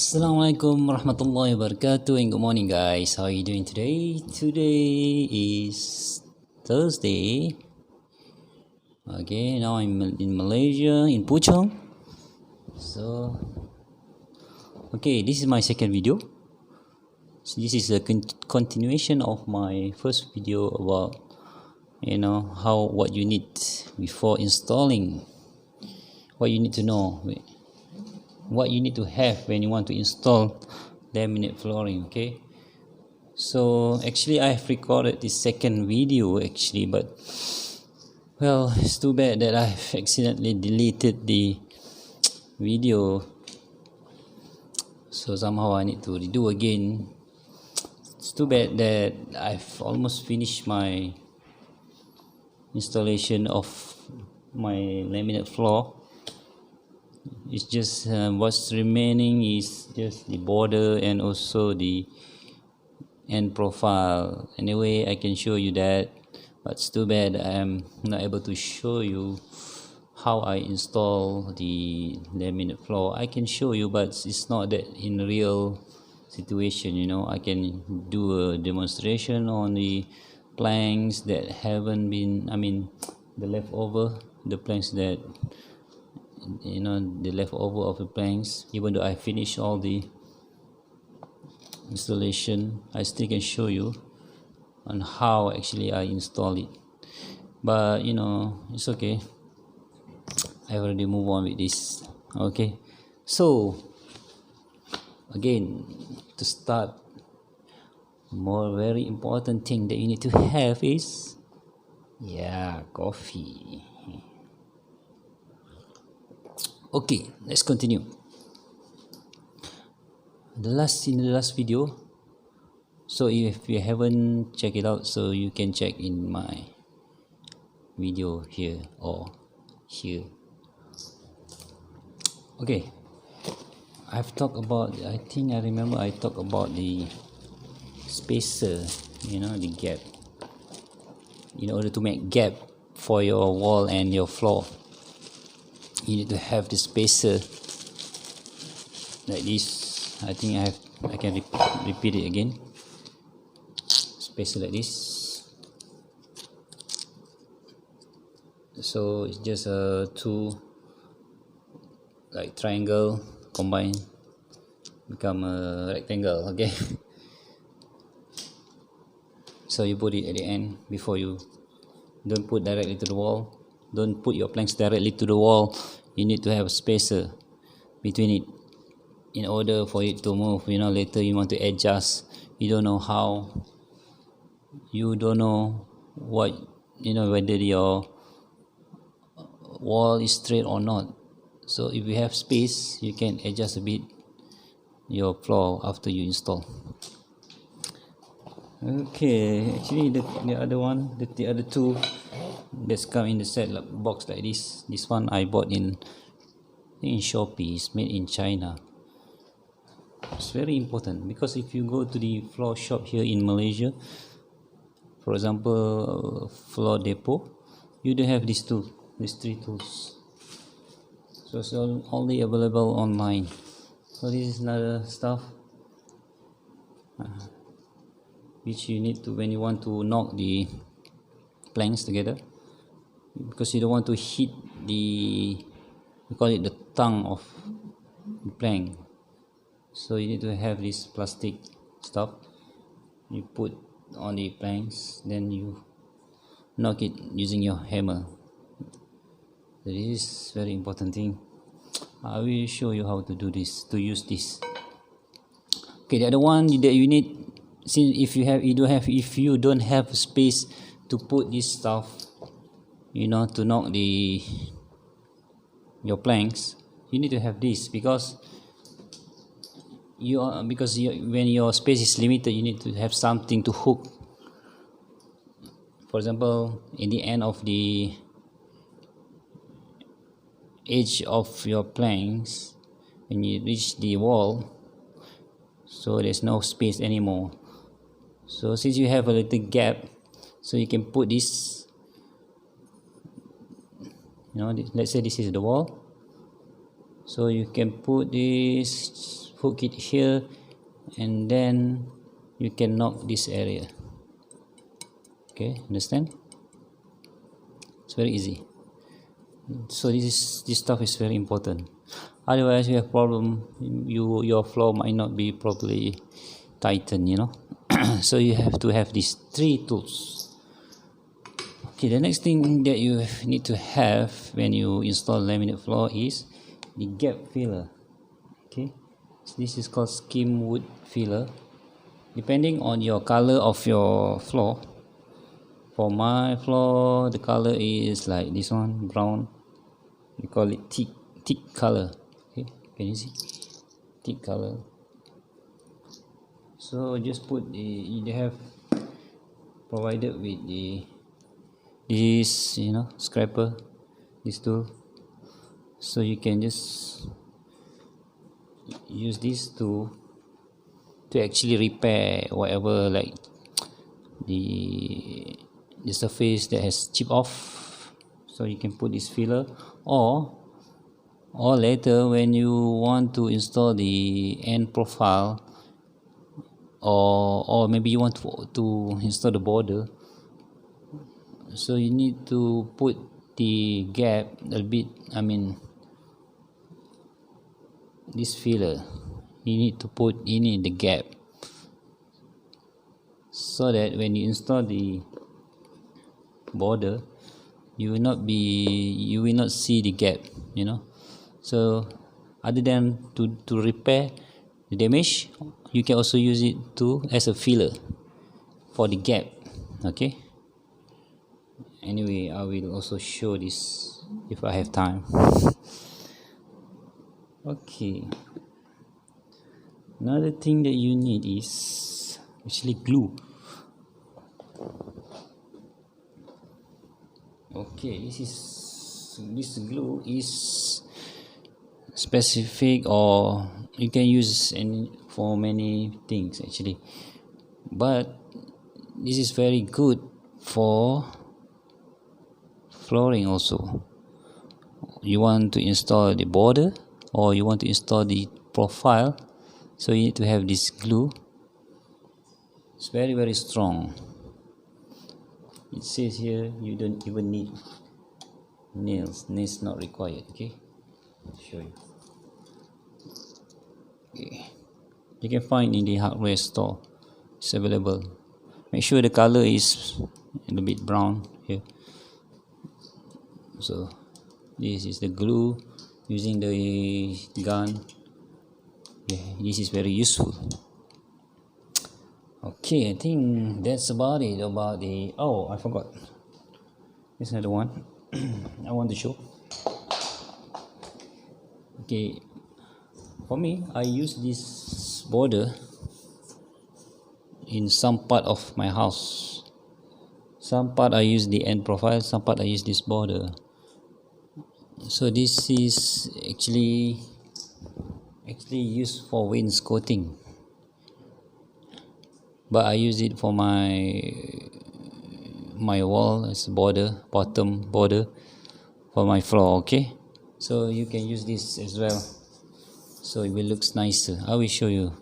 Assalamualaikum warahmatullahi wabarakatuh and good morning guys. How are you doing today? Today is Thursday. Okay, now I'm in Malaysia, in Puchong. So, okay, this is my second video. So this is a continuation of my first video about what you need before installing, what you need to know, what you need to have when you want to install laminate flooring. Okay, so actually I've recorded this second video actually, but well, it's too bad that I've accidentally deleted the video, so somehow I need to redo again. It's too bad that I've almost finished my installation of my laminate floor. It's just what's remaining is just the border and also the end profile. Anyway, I can show you that, but it's too bad I'm not able to show you how I install the laminate floor. I can show you, but it's not that in real situation. I can do a demonstration on the planks that haven't been, the leftover, the planks that the leftover of the planks. Even though I finished all the installation, I still can show you on how actually I install it. But it's okay, I already move on with this. Okay, so again, to start, more very important thing that you need to have is coffee. Okay, let's continue. In the last video, so if you haven't checked it out, so you can check in my video here or here. Okay, I've talked about, I think I remember I talked about the spacer, the gap. In order to make gap for your wall and your floor, you need to have the spacer like this. I think I can repeat it again. Spacer like this. So it's just two like triangle combine become a rectangle. Okay. So you put it at the end before you, don't put directly to the wall. Don't put your planks directly to the wall. You need to have a spacer between it in order for it to move. Later you want to adjust, you don't know how, you don't know what, whether your wall is straight or not. So if you have space, you can adjust a bit your floor after you install. Okay, actually the other one, the other two that's come in the set box like this. This one I bought in Shopee. It's made in China. It's very important because if you go to the floor shop here in Malaysia, for example Floor Depot, you don't have these three tools. So it's only available online. So this is another stuff which you need to when you want to knock the planks together, because you don't want to hit the, we call it the tongue of the plank. So you need to have this plastic stuff you put on the planks, then you knock it using your hammer. So this is very important thing. I will show you how to do this, to use this. Okay, the other one that you need, since if you don't have space to put this stuff, to knock your planks, you need to have this, because when your space is limited, you need to have something to hook. For example, in the end of the edge of your planks, when you reach the wall, so there's no space anymore. So since you have a little gap, so you can put this, let's say this is the wall, so you can put this hook it here, and then you can knock this area. Okay, understand? It's very easy. So this stuff is very important. Otherwise, you have problem. Your floor might not be properly tightened. So you have to have these 3 tools. Okay, the next thing that you need to have when you install laminate floor is the gap filler. Okay, so this is called skim wood filler. Depending on your color of your floor. For my floor, the color is like this one, brown. We call it thick color. Okay, can you see? Thick color. So just put they have provided with this scraper, this tool. So you can just use this to actually repair whatever, like the surface that has chipped off. So you can put this filler, or later when you want to install the end profile, or maybe you want to install the border, so you need to put the gap a bit, this filler you need to put in the gap, so that when you install the border, you will not see the gap. So other than to repair the damage, you can also use it as a filler for the gap. Okay, anyway, I will also show this if I have time. Okay, another thing that you need is actually glue. Okay, this glue is specific, or you can use for many things actually, but this is very good for flooring also. You want to install the border, or you want to install the profile, so you need to have this glue. It's very, very strong. It says here you don't even need nails not required. Okay, I'll show you. Okay, you can find in the hardware store. It's available. Make sure the color is a little bit brown here. So this is the glue using the gun. Okay, this is very useful. Okay, I think that's about it. I forgot. There's another one I want to show. Okay, for me, I use this border in some part of my house. Some part I use the end profile, some part I use this border. So this is actually used for wainscoting, but I use it for my wall as border, bottom border for my floor. Okay, so you can use this as well, so it will look nicer. I will show you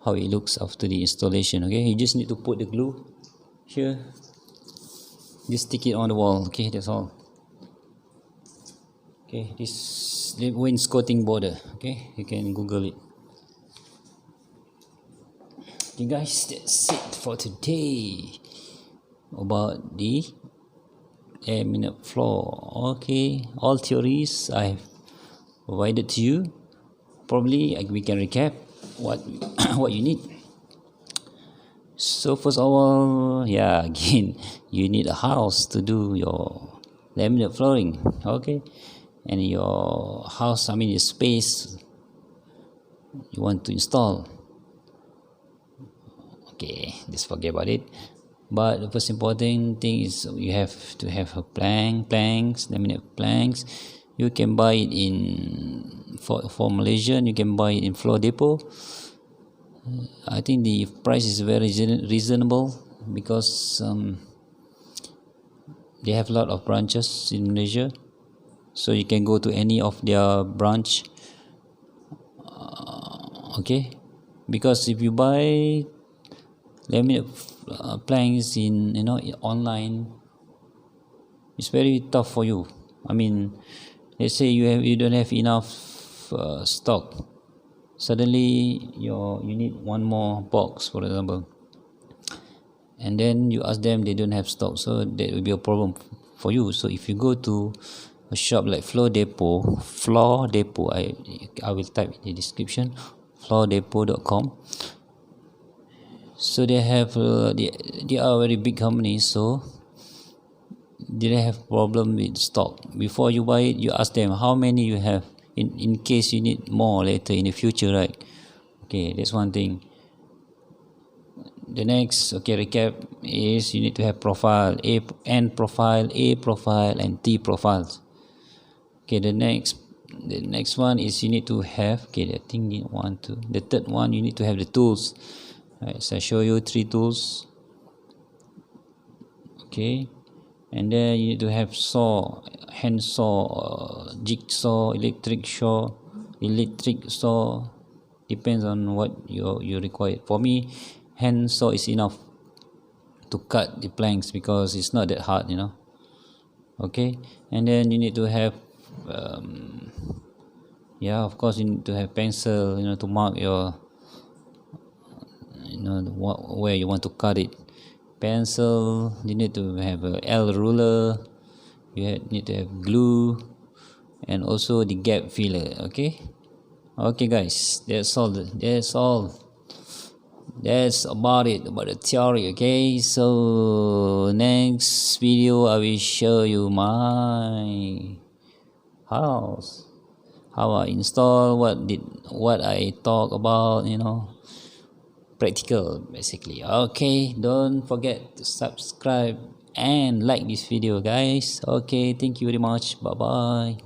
how it looks after the installation. Okay, you just need to put the glue here, just stick it on the wall. Okay, that's all. Okay, this the wainscoting border. Okay, you can Google it. Okay guys, that's it for today about the laminate floor. Okay, all theories I have provided to you. Probably we can recap what what you need. So first of all, again, you need a house to do your laminate flooring. Okay, and your house, your space you want to install. Okay, just forget about it. But the first important thing is you have to have a planks, laminate planks. You can buy it for Malaysia. You can buy it in Floor Depot. I think the price is very reasonable, because they have a lot of branches in Malaysia, so you can go to any of their branch. Okay, because if you buy laminate planks in online, it's very tough for you. I mean, let's say you don't have enough stock. Suddenly you need one more box, for example, and then you ask them, they don't have stock, so that will be a problem for you. So if you go to a shop like Floor Depot, I will type in the description, floordepot.com. So they have they are a very big company, so they have problem with stock. Before you buy it, you ask them how many you have, in case you need more later in the future, right? Okay, that's one thing. The next, recap is you need to have profile, N profile, A profile, and T profiles. Okay, the next one is you need to have, I think the third one, you need to have the tools. Right, so I show you 3 tools. Okay, and then you need to have saw, hand saw, jigsaw, electric saw, depends on what you require. For me, hand saw is enough to cut the planks because it's not that hard, okay. And then you need to have of course you need to have pencil, to mark your where you want to cut it. Pencil, you need to have a L ruler, you need to have glue, and also the gap filler. Okay guys, that's about it, about the theory. Okay, so next video I will show you my house, how I install, what I talk about, practical basically. Okay, don't forget to subscribe and like this video, guys. Okay, thank you very much. Bye bye.